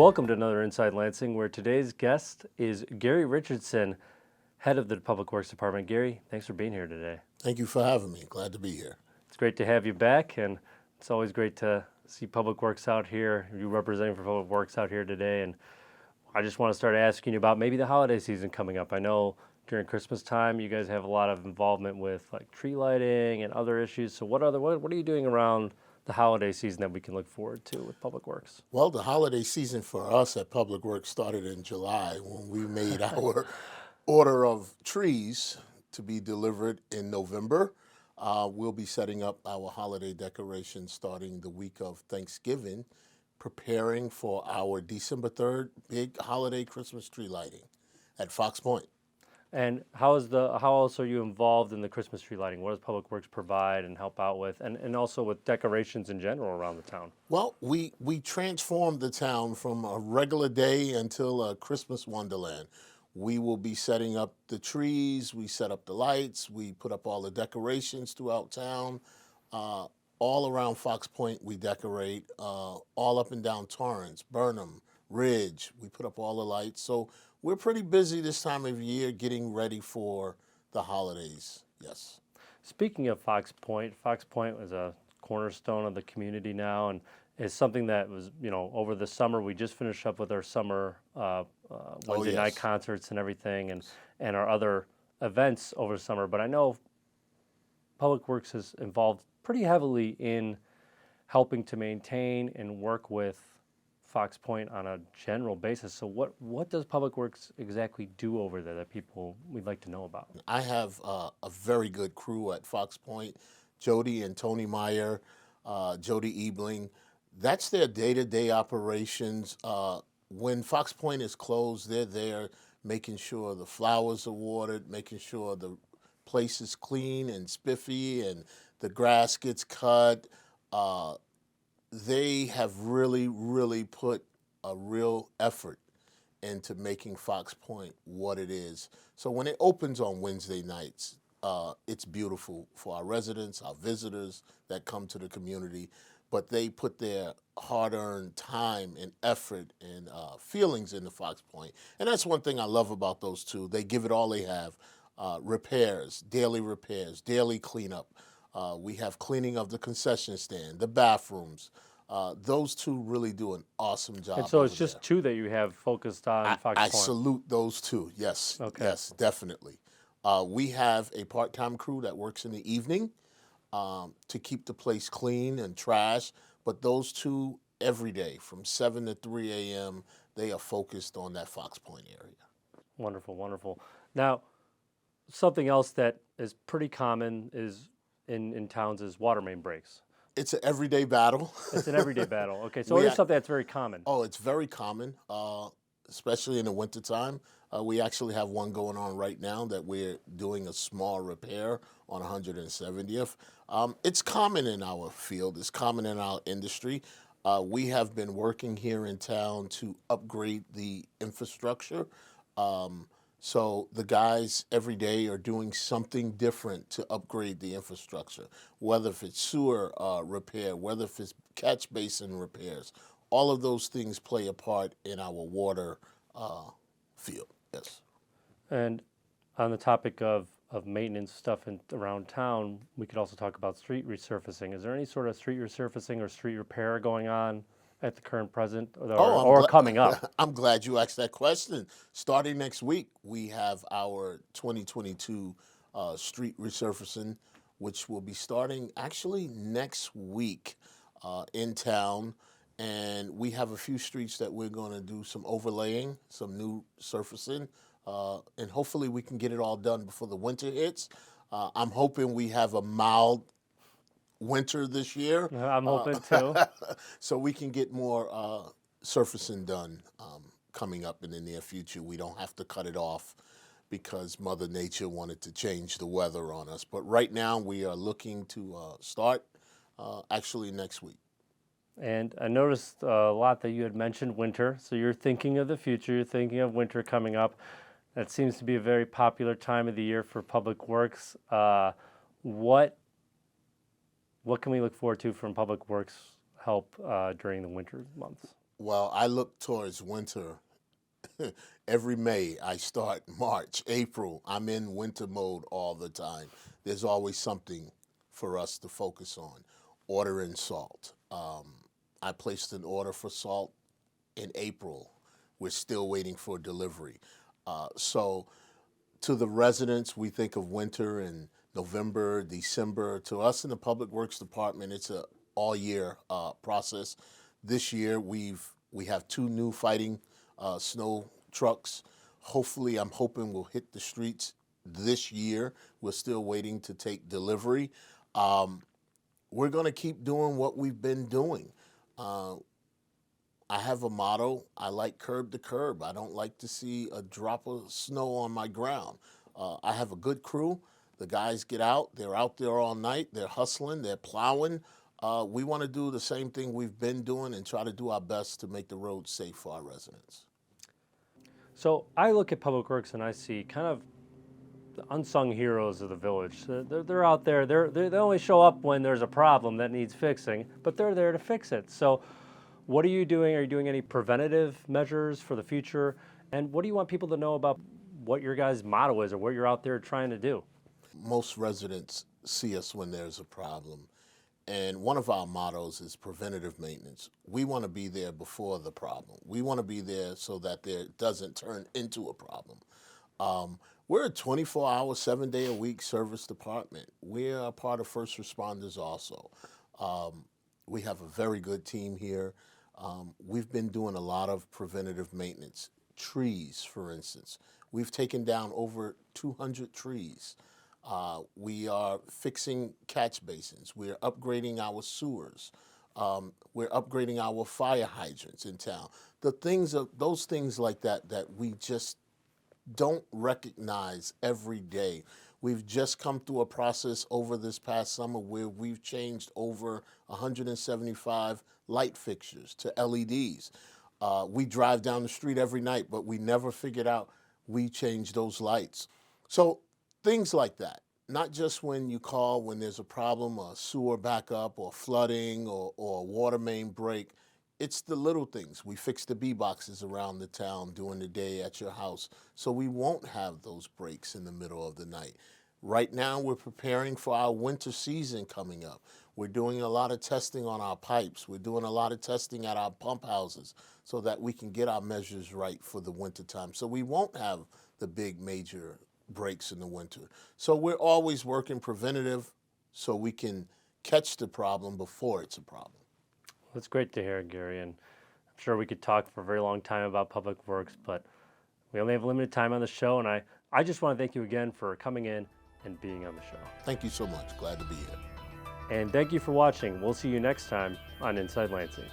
welcome to another Inside Lansing, where today's guest is Gary Richardson, head of the Public Works Department. Gary, thanks for being here today. Thank you for having me. Glad to be here. It's great to have you back, and it's always great to see Public Works out here, you representing for Public Works out here today. And I just want to start asking you about maybe the holiday season coming up. I know during Christmas time you guys have a lot of involvement with like tree lighting and other issues. So what are you doing around the holiday season that we can look forward to with Public Works? Well, the holiday season for us at Public Works started in July when we made our order of trees to be delivered in November. We'll be setting up our holiday decorations starting the week of Thanksgiving, preparing for our December 3rd big holiday Christmas tree lighting at Fox Point. And how else are you involved in the Christmas tree lighting? What does Public Works provide and help out with, and also with decorations in general around the town? Well, we transformed the town from a regular day until a Christmas wonderland. We will be setting up the trees, we set up the lights, we put up all the decorations throughout town. All around Fox Point we decorate, all up and down Torrance, Burnham, Ridge. We put up all the lights. So we're pretty busy this time of year getting ready for the holidays, yes. Speaking of Fox Point is a cornerstone of the community now, and is something that was, over the summer, we just finished up with our summer Wednesday night concerts and everything, and our other events over summer. But I know Public Works is involved pretty heavily in helping to maintain and work with Fox Point on a general basis. So what does Public Works exactly do over there that we'd like to know about? I have a very good crew at Fox Point, Jody and Tony Meyer, Jody Ebling. That's their day-to-day operations. When Fox Point is closed, they're there making sure the flowers are watered, making sure the place is clean and spiffy and the grass gets cut. They have really, really put a real effort into making Fox Point what it is. So when it opens on Wednesday nights, it's beautiful for our residents, our visitors that come to the community, but they put their hard-earned time and effort and feelings into Fox Point. And that's one thing I love about those two. They give it all they have. Repairs, daily cleanup. We have cleaning of the concession stand, the bathrooms. Those two really do an awesome job. And so it's just two that you have focused on Fox Point? I salute those two, yes. Okay. Yes, definitely. We have a part-time crew that works in the evening to keep the place clean and trash, but those two every day from 7 to 3 a.m., they are focused on that Fox Point area. Wonderful, wonderful. Now, something else that is pretty common is in towns is water main breaks. It's an everyday battle. It's an everyday battle. Okay, so it's something that's very common. Oh, it's very common, especially in the wintertime. We actually have one going on right now that we're doing a small repair on 170th. It's common in our field. It's common in our industry. We have been working here in town to upgrade the infrastructure. So the guys every day are doing something different to upgrade the infrastructure, whether if it's sewer repair, whether if it's catch basin repairs. All of those things play a part in our water field, yes. And on the topic of maintenance stuff around town, we could also talk about street resurfacing. Is there any sort of street resurfacing or street repair going on at the current present or coming up? I'm glad you asked that question. Starting next week, we have our 2022 street resurfacing, which will be starting actually next week in town. And we have a few streets that we're going to do some overlaying, some new surfacing, and hopefully we can get it all done before the winter hits. I'm hoping we have a mild winter this year. I'm hoping too. So we can get more surfacing done coming up in the near future. We don't have to cut it off because Mother Nature wanted to change the weather on us. But right now we are looking to start actually next week. And I noticed a lot that you had mentioned winter. So you're thinking of the future. You're thinking of winter coming up. That seems to be a very popular time of the year for Public Works. What can we look forward to from Public Works help during the winter months? Well, I look towards winter. Every May, I start March, April. I'm in winter mode all the time. There's always something for us to focus on. Ordering salt. I placed an order for salt in April. We're still waiting for delivery. So to the residents, we think of winter in November, December. To us in the Public Works Department, it's a all-year process. This year, we have 2 new fighting snow trucks. Hopefully, I'm hoping we'll hit the streets this year. We're still waiting to take delivery. We're going to keep doing what we've been doing. I have a motto. I like curb to curb. I don't like to see a drop of snow on my ground. I have a good crew. The guys get out. They're out there all night. They're hustling. They're plowing. We want to do the same thing we've been doing and try to do our best to make the roads safe for our residents. So I look at Public Works and I see kind of the unsung heroes of the village. They're out there. They only show up when there's a problem that needs fixing, but they're there to fix it. So what are you doing? Are you doing any preventative measures for the future? And what do you want people to know about what your guys' motto is or what you're out there trying to do? Most residents see us when there's a problem. And one of our mottos is preventative maintenance. We want to be there before the problem. We want to be there so that there doesn't turn into a problem. We're a 24-hour, 7-day-a-week service department. We're a part of first responders also. We have a very good team here. We've been doing a lot of preventative maintenance. Trees, for instance. We've taken down over 200 trees. We are fixing catch basins. We're upgrading our sewers. We're upgrading our fire hydrants in town. Those things like that we just don't recognize every day. We've just come through a process over this past summer where we've changed over 175 light fixtures to LEDs. We drive down the street every night, but we never figured out we changed those lights. So things like that, not just when you call when there's a problem, a sewer backup or flooding or a water main break. It's the little things. We fix the bee boxes around the town during the day at your house so we won't have those breaks in the middle of the night. Right now, we're preparing for our winter season coming up. We're doing a lot of testing on our pipes. We're doing a lot of testing at our pump houses so that we can get our measures right for the winter time. So we won't have the big major breaks in the winter. So we're always working preventative so we can catch the problem before it's a problem. That's great to hear, Gary, and I'm sure we could talk for a very long time about Public Works, but we only have limited time on the show, and I just want to thank you again for coming in and being on the show. Thank you so much. Glad to be here. And thank you for watching. We'll see you next time on Inside Lansing.